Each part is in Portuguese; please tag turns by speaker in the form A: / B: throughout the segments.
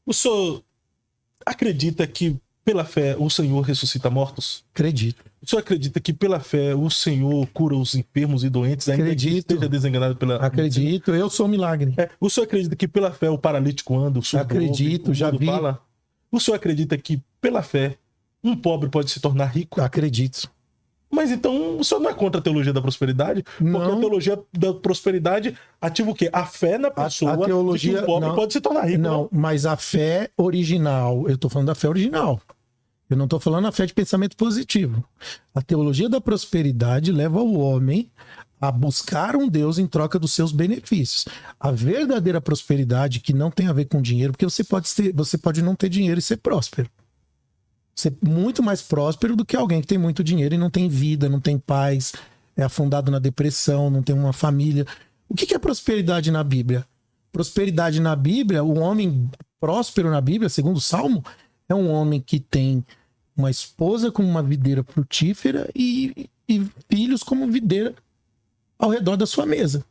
A: O senhor acredita que pela fé o Senhor ressuscita mortos?
B: Acredito.
A: O senhor acredita que pela fé o Senhor cura os enfermos e doentes, ainda
B: Acredito.
A: que esteja desenganado pela...
B: Acredito, eu sou um milagre.
A: O senhor acredita que pela fé o paralítico anda, o surdo
B: Acredito,
A: ouve, o
B: já
A: mudo
B: vi.
A: fala? O senhor acredita que pela fé um pobre pode se tornar rico?
B: Acredito.
A: Mas então o senhor não é contra a teologia da prosperidade? Porque
B: Não.
A: a teologia da prosperidade ativa o quê? A fé na pessoa
B: a teologia,
A: de que um pobre
B: não,
A: pode se tornar rico.
B: Não, mas a fé original, eu estou falando da fé original. Eu não estou falando a fé de pensamento positivo. A teologia da prosperidade leva o homem a buscar um Deus em troca dos seus benefícios. A verdadeira prosperidade, que não tem a ver com dinheiro, porque você pode não ter dinheiro e ser próspero. Ser muito mais próspero do que alguém que tem muito dinheiro e não tem vida, não tem paz, é afundado na depressão, não tem uma família. O que é prosperidade na Bíblia? Prosperidade na Bíblia, o homem próspero na Bíblia, segundo o Salmo, é um homem que tem uma esposa como uma videira frutífera e filhos como videira ao redor da sua mesa.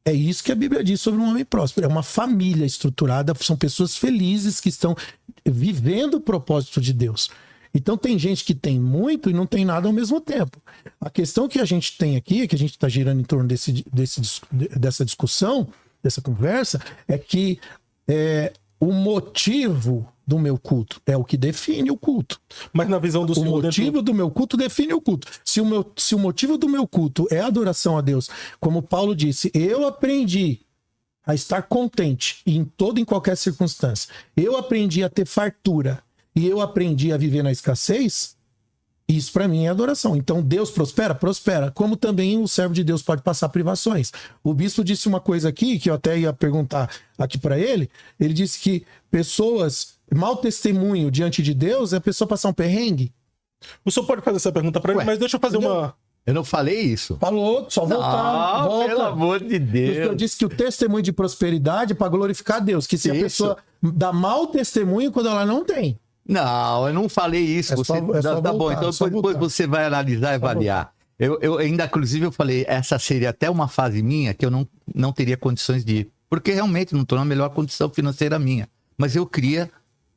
B: É isso que a Bíblia diz sobre um homem próspero. É uma família estruturada, são pessoas felizes que estão vivendo o propósito de Deus. Então tem gente que tem muito e não tem nada ao mesmo tempo. A questão que a gente tem aqui, que a gente está girando em torno dessa discussão, dessa conversa, é que o motivo do meu culto é o que define o culto.
A: Mas na visão do senhor...
B: O motivo do meu culto define o culto. Se o motivo do meu culto é adoração a Deus, como Paulo disse, eu aprendi a estar contente em toda e em qualquer circunstância. Eu aprendi a ter fartura e eu aprendi a viver na escassez. Isso para mim é adoração. Então Deus prospera? Prospera. Como também o servo de Deus pode passar privações. O bispo disse uma coisa aqui, que eu até ia perguntar aqui para ele. Ele disse que pessoas, mau testemunho diante de Deus é a pessoa passar um perrengue.
A: O senhor pode fazer essa pergunta para ele, mas deixa eu fazer uma...
C: Eu não falei isso.
B: Falou, só voltar.
C: Não, pelo amor de Deus.
B: Eu disse que o testemunho de prosperidade é para glorificar Deus. Que se a pessoa dá mau testemunho quando ela não tem.
C: Não, eu não falei isso.
B: É só
C: tá
B: voltar,
C: bom, então depois você vai analisar e avaliar. Eu ainda, inclusive, eu falei, essa seria até uma fase minha que eu não teria condições de ir. Porque realmente não estou na melhor condição financeira minha. Mas eu cria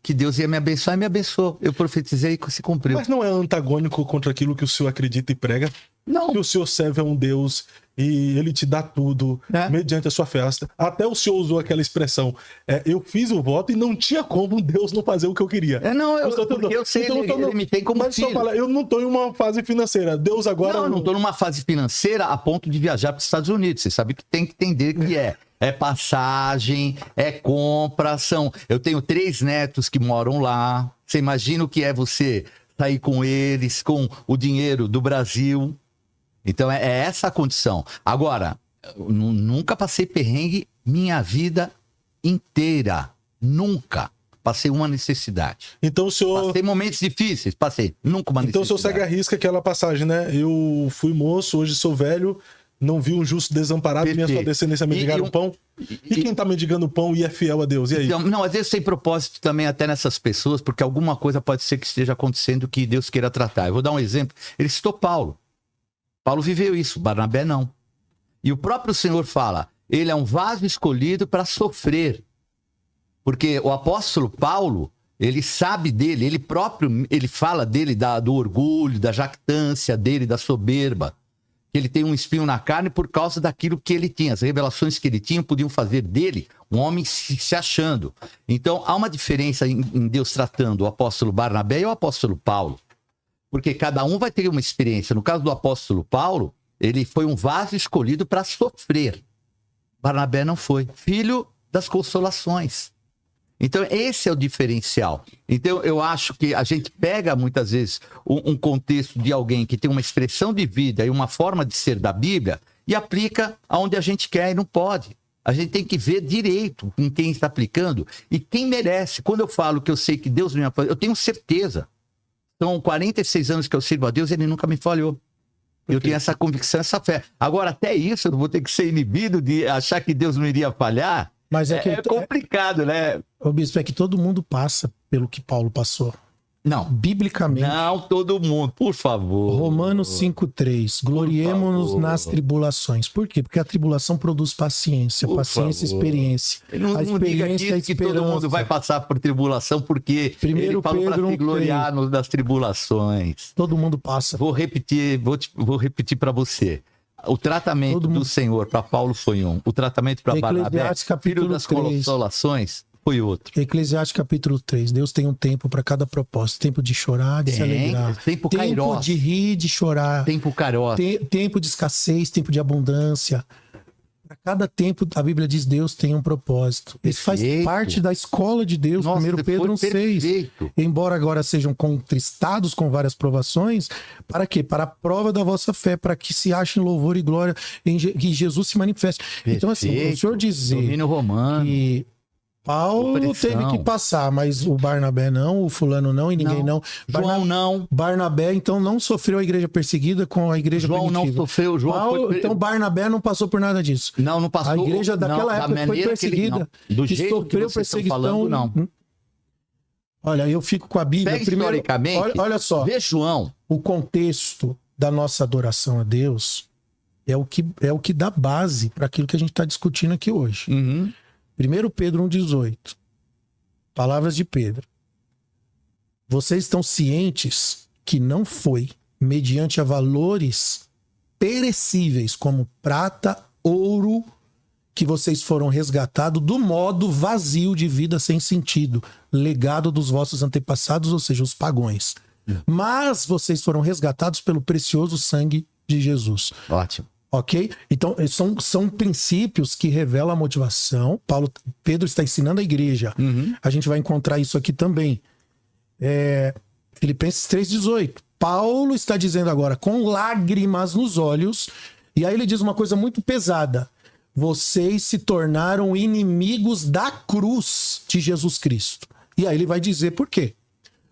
C: que Deus ia me abençoar e me abençoou. Eu profetizei e se cumpriu.
A: Mas não é antagônico contra aquilo que o senhor acredita e prega?
C: Não.
A: Que o senhor serve a um Deus e ele te dá tudo mediante a sua festa. Até o senhor usou aquela expressão, eu fiz o voto e não tinha como Deus não fazer o que eu queria.
C: Porque eu sei,
A: então,
C: ele me tem como
A: mas
C: filho.
A: Só fala, eu não estou em uma fase financeira. Deus agora...
C: Não, eu não estou numa fase financeira a ponto de viajar para os Estados Unidos. Você sabe que tem que entender que é passagem, é compra, eu tenho 3 netos que moram lá. Você imagina o que é você sair com eles, com o dinheiro do Brasil. Então é essa a condição. Agora, eu nunca passei perrengue minha vida inteira. Nunca passei uma necessidade.
A: Então o senhor...
C: Passei momentos difíceis, passei. Nunca uma necessidade.
A: Então o senhor segue a risca aquela passagem, né? Eu fui moço, hoje sou velho, não vi um justo desamparado, minha sua descendência mendigar o pão. E quem tá mendigando pão e é fiel a Deus? E aí?
C: Então, não, às vezes tem propósito também até nessas pessoas, porque alguma coisa pode ser que esteja acontecendo que Deus queira tratar. Eu vou dar um exemplo. Ele citou Paulo. Paulo viveu isso, Barnabé não. E o próprio Senhor fala, ele é um vaso escolhido para sofrer. Porque o apóstolo Paulo, ele sabe dele, ele próprio, ele fala dele do orgulho, da jactância dele, da soberba. Ele tem um espinho na carne por causa daquilo que ele tinha. As revelações que ele tinha podiam fazer dele um homem se achando. Então, há uma diferença em Deus tratando o apóstolo Barnabé e o apóstolo Paulo. Porque cada um vai ter uma experiência. No caso do apóstolo Paulo, ele foi um vaso escolhido para sofrer. Barnabé não foi. Filho das consolações. Então, esse é o diferencial. Então, eu acho que a gente pega, muitas vezes, um contexto de alguém que tem uma expressão de vida e uma forma de ser da Bíblia e aplica aonde a gente quer e não pode. A gente tem que ver direito com quem está aplicando e quem merece. Quando eu falo que eu sei que Deus me apoia, eu tenho certeza. São 46 anos que eu sirvo a Deus, ele nunca me falhou. Eu tenho essa convicção, essa fé. Agora, até isso, eu não vou ter que ser inibido de achar que Deus não iria falhar.
B: Mas
C: é complicado, né?
B: O bispo, é que todo mundo passa pelo que Paulo passou.
C: Não.
B: Biblicamente.
C: Não, todo mundo, por favor.
B: Romanos 5:3. Gloriemo-nos nas tribulações. Por quê? Porque a tribulação produz paciência.
C: Por
B: paciência e
C: favor.
B: experiência.
C: Não,
B: a experiência
C: diga que todo mundo vai passar por tribulação, porque ele falou para se gloriar nas tribulações.
B: Todo mundo passa.
C: Vou repetir para você. O tratamento do Senhor para Paulo foi um. O tratamento para Barnabé, filho das consolações, foi outro.
B: Eclesiastes capítulo 3. Deus tem um tempo para cada propósito. Tempo de chorar, de se alegrar.
C: Tempo kairós.
B: De rir, de chorar.
C: Tempo kairós.
B: Tempo de escassez, tempo de abundância. Para cada tempo, a Bíblia diz, Deus tem um propósito. Isso faz parte da escola de Deus. 1 Pedro 1,6. Embora agora sejam contristados com várias provações, para quê? Para a prova da vossa fé, para que se achem louvor e glória em que Jesus se manifeste. Perfeito. Então, assim, o senhor dizer que Paulo teve que passar, mas o Barnabé não, o fulano não e ninguém não.
C: João não.
B: Barnabé, então, não sofreu a igreja perseguida com a igreja
C: primitiva. João não sofreu.
B: Então, Barnabé não passou por nada disso.
C: Não passou.
B: A igreja daquela época foi perseguida.
C: Do jeito que vocês estão falando, não.
B: Olha, eu fico com a Bíblia.
C: Historicamente,
B: olha só.
C: Vê João.
B: O contexto da nossa adoração a Deus é o que dá base para aquilo que a gente está discutindo aqui hoje. 1 Pedro 1,18. Palavras de Pedro. Vocês estão cientes que não foi mediante a valores perecíveis como prata, ouro, que vocês foram resgatados do modo vazio de vida sem sentido, legado dos vossos antepassados, ou seja, os pagões. Mas vocês foram resgatados pelo precioso sangue de Jesus.
C: Ótimo.
B: Ok? Então, são princípios que revelam a motivação. Pedro está ensinando a igreja. A gente vai encontrar isso aqui também. Filipenses 3,18. Paulo está dizendo agora, com lágrimas nos olhos, e aí ele diz uma coisa muito pesada. Vocês se tornaram inimigos da cruz de Jesus Cristo. E aí ele vai dizer por quê.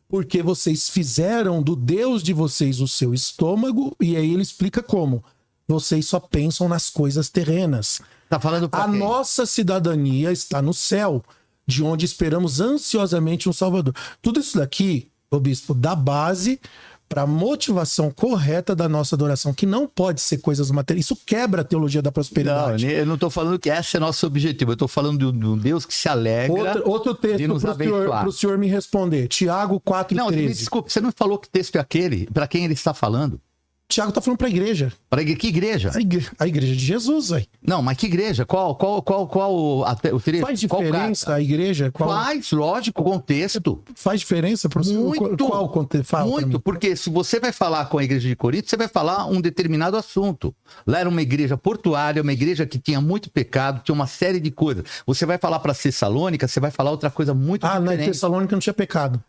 B: Porque vocês fizeram do Deus de vocês o seu estômago, e aí ele explica como. Vocês só pensam nas coisas terrenas.
C: Tá falando pra quem?
B: Nossa cidadania está no céu, de onde esperamos ansiosamente um Salvador. Tudo isso daqui, ô bispo, dá base para a motivação correta da nossa adoração, que não pode ser coisas materiais. Isso quebra a teologia da prosperidade.
C: Não, eu não estou falando que esse é nosso objetivo. Eu estou falando de um Deus que se alegra
B: outro texto
C: de nos abençoar.
B: Para o senhor me responder. Tiago 4,13.
C: Não, me desculpe, você não falou que texto é aquele? Para quem ele está falando?
B: Tiago tá falando pra igreja.
C: Para que igreja?
B: A igreja de Jesus, velho.
C: Não, mas que igreja? Qual o trecho?
B: Faz diferença a igreja?
C: Faz, lógico, o contexto.
B: Faz diferença pro
C: muito,
B: qual contexto? Fala
C: muito, porque se você vai falar com a igreja de Corinto, você vai falar um determinado assunto. Lá era uma igreja portuária, uma igreja que tinha muito pecado, tinha uma série de coisas. Você vai falar para Tessalônica, você vai falar outra coisa muito diferente.
B: Na Tessalônica não tinha pecado.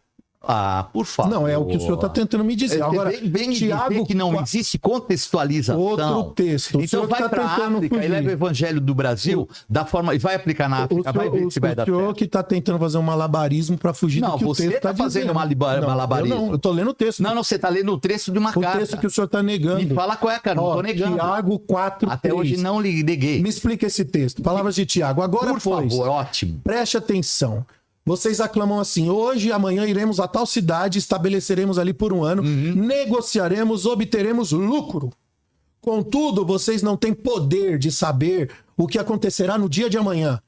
C: Ah, por favor.
B: Não, é o que o senhor está tentando me dizer. Agora,
C: bem Tiago, que não existe contextualização.
B: Outro texto.
C: Então vai para a África e leva o evangelho do Brasil da forma e vai aplicar na África, vai ver se vai dar certo.
B: O senhor que está tentando fazer um malabarismo para fugir do que o texto está dizendo.
C: Não, você está fazendo malabarismo.
B: Eu estou lendo o texto.
C: Não, você está lendo o trecho de uma carta.
B: O texto que o senhor está negando.
C: Me fala qual é, cara, não estou negando.
B: Tiago 4,
C: Até 3. Hoje não lhe neguei.
B: Me explica esse texto. Palavras de Tiago. Agora,
C: por favor, ótimo.
B: Preste atenção. Vocês aclamam assim, hoje, amanhã iremos a tal cidade, estabeleceremos ali por um ano, negociaremos, obteremos lucro. Contudo, vocês não têm poder de saber o que acontecerá no dia de amanhã.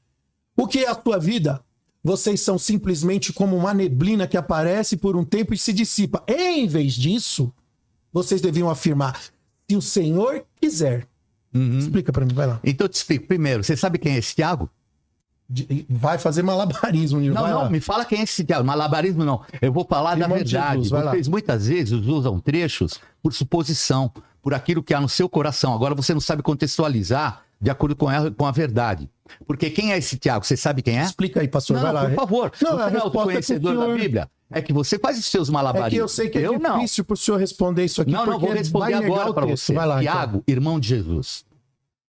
B: O que é a tua vida? Vocês são simplesmente como uma neblina que aparece por um tempo e se dissipa. Em vez disso, vocês deviam afirmar, se o Senhor quiser. Explica pra mim, vai lá.
C: Então eu te explico. Primeiro, você sabe quem é esse Tiago?
B: Vai fazer malabarismo.
C: Não, me fala quem é esse Tiago. Malabarismo não. Eu vou falar da verdade. Vocês muitas vezes usam trechos por suposição, por aquilo que há no seu coração. Agora você não sabe contextualizar de acordo com a verdade. Porque quem é esse Tiago? Você sabe quem é?
B: Explica aí, pastor. Vai lá.
C: Por favor.
B: Não,
C: você não é o conhecedor da Bíblia? É que você faz os seus malabarismos.
B: É que eu sei que é difícil pro senhor responder isso aqui.
C: Não, vou responder agora para você.
B: Vai lá,
C: Tiago, irmão de Jesus.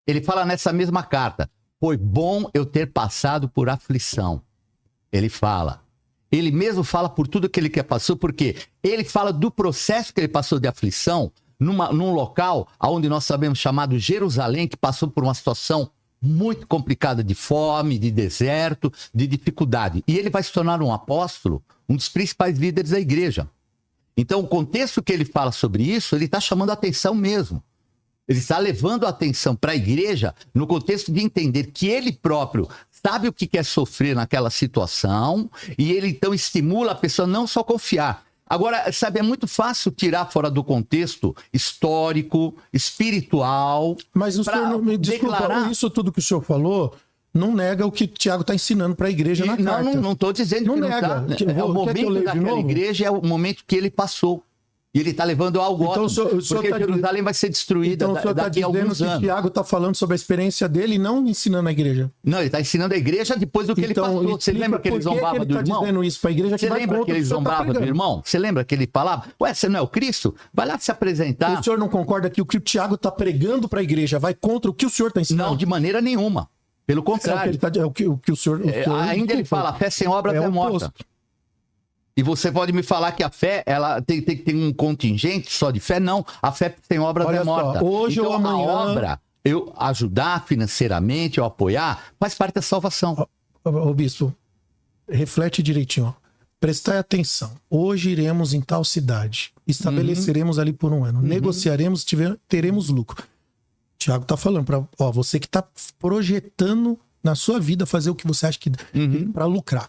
C: Ele fala nessa mesma carta. Foi bom eu ter passado por aflição. Ele fala. Ele mesmo fala por tudo que ele passou, porque ele fala do processo que ele passou de aflição num local onde nós sabemos chamado Jerusalém, que passou por uma situação muito complicada de fome, de deserto, de dificuldade. E ele vai se tornar um apóstolo, um dos principais líderes da igreja. Então, o contexto que ele fala sobre isso, ele está chamando a atenção mesmo. Ele está levando a atenção para a igreja no contexto de entender que ele próprio sabe o que é sofrer naquela situação e ele então estimula a pessoa não só confiar. Agora, sabe, é muito fácil tirar fora do contexto histórico, espiritual.
B: Mas o senhor não me desculpa, isso tudo que o senhor falou não nega o que o Tiago está ensinando para a igreja na carta.
C: Não estou dizendo
B: não
C: que
B: nega.
C: Não tá. O momento daquela igreja é o momento que ele passou. E ele está levando algo
B: então,
C: ótimo, porque Jerusalém vai ser destruída daqui a alguns anos.
B: O Tiago está falando sobre a experiência dele e não ensinando a igreja.
C: Não, ele está ensinando a igreja depois do que ele passou. Você lembra que ele zombava do irmão?
B: Dizendo isso para a igreja?
C: Você lembra que ele zombava do irmão? Você lembra que ele falava? Ué, você não é o Cristo? Vai lá se apresentar.
B: O senhor não concorda que o que o Tiago está pregando para a igreja vai contra o que o senhor está ensinando?
C: Não, de maneira nenhuma. Pelo contrário.
B: O que o senhor
C: ainda ele fala, a fé sem obra é morta. E você pode me falar que a fé, ela tem um contingente só de fé? Não, a fé sem obra é morta.
B: Hoje
C: então,
B: ou amanhã...
C: a obra, eu ajudar financeiramente, eu apoiar, faz parte da salvação.
B: Ô bispo, reflete direitinho. Prestai atenção. Hoje iremos em tal cidade. Estabeleceremos ali por um ano. Negociaremos, teremos lucro. Tiago está falando para você que está projetando na sua vida fazer o que você acha que para lucrar.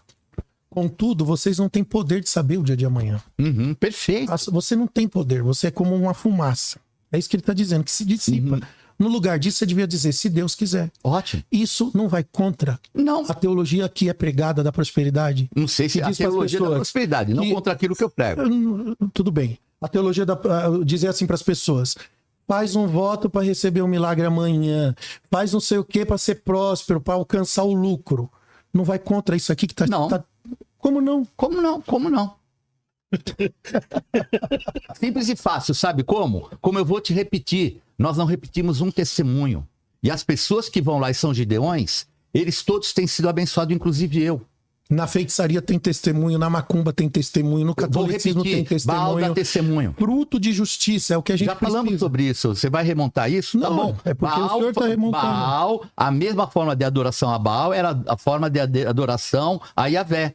B: Contudo, vocês não têm poder de saber o dia de amanhã.
C: Perfeito.
B: Você não tem poder, você é como uma fumaça. É isso que ele está dizendo, que se dissipa. No lugar disso, você devia dizer, se Deus quiser.
C: Ótimo.
B: Isso não vai contra a teologia que é pregada da prosperidade.
C: Não sei se é a teologia da prosperidade, não contra aquilo que eu prego.
B: Tudo bem. A teologia dizer assim para as pessoas, faz um voto para receber um milagre amanhã, faz não sei o que para ser próspero, para alcançar o lucro. Não vai contra isso aqui que está...
C: Não.
B: Como não?
C: Como não? Como não? Simples e fácil, sabe como? Como eu vou te repetir, nós não repetimos um testemunho. E as pessoas que vão lá e são gideões, eles todos têm sido abençoados, inclusive eu.
B: Na feitiçaria tem testemunho, na macumba tem testemunho, no catolicismo tem testemunho.
C: Baal dá testemunho.
B: Fruto de justiça, é o que a gente precisa.
C: Já falamos sobre isso, você vai remontar isso?
B: Não,
C: tá bom.
B: É porque Baal, o senhor está remontando.
C: Baal, a mesma forma de adoração a Baal era a forma de adoração a Yahvé.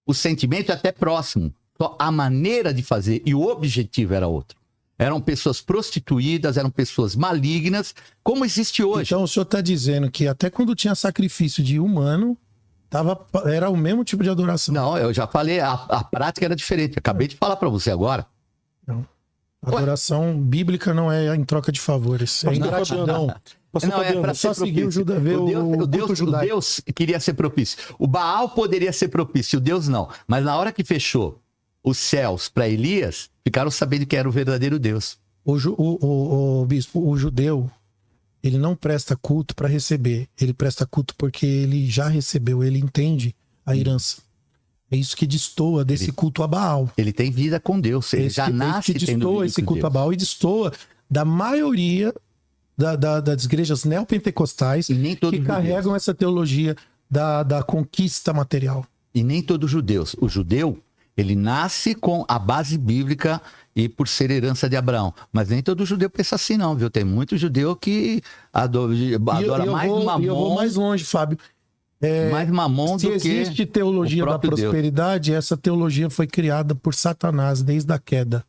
C: O sentimento é até próximo. Só a maneira de fazer e o objetivo era outro. Eram pessoas prostituídas, eram pessoas malignas, como existe hoje.
B: Então o senhor está dizendo que até quando tinha sacrifício de humano, era o mesmo tipo de adoração?
C: Não, eu já falei, a prática era diferente. Acabei de falar para você agora.
B: Não. A adoração bíblica não é em troca de favores, é ingratidão.
C: Não, é para ser propício. O Deus queria ser propício. O Baal poderia ser propício, o Deus não. Mas na hora que fechou os céus para Elias, ficaram sabendo que era o verdadeiro Deus.
B: O bispo, o judeu, ele não presta culto para receber. Ele presta culto porque ele já recebeu, ele entende a herança. É isso que destoa desse culto a Baal.
C: Ele tem vida com Deus, ele já nasce tendo vida com Deus. Destoa esse culto a Baal e destoa da maioria das igrejas neopentecostais que carregam essa teologia da conquista material. E nem todos os judeus. O judeu, ele nasce com a base bíblica e por ser herança de Abraão. Mas nem todo judeu pensa assim não, viu? Tem muito judeu que adora mais mamon.
B: E eu vou mais longe, Fábio.
C: Mais mamon do que
B: se existe teologia da prosperidade, Deus. Essa teologia foi criada por Satanás desde a queda.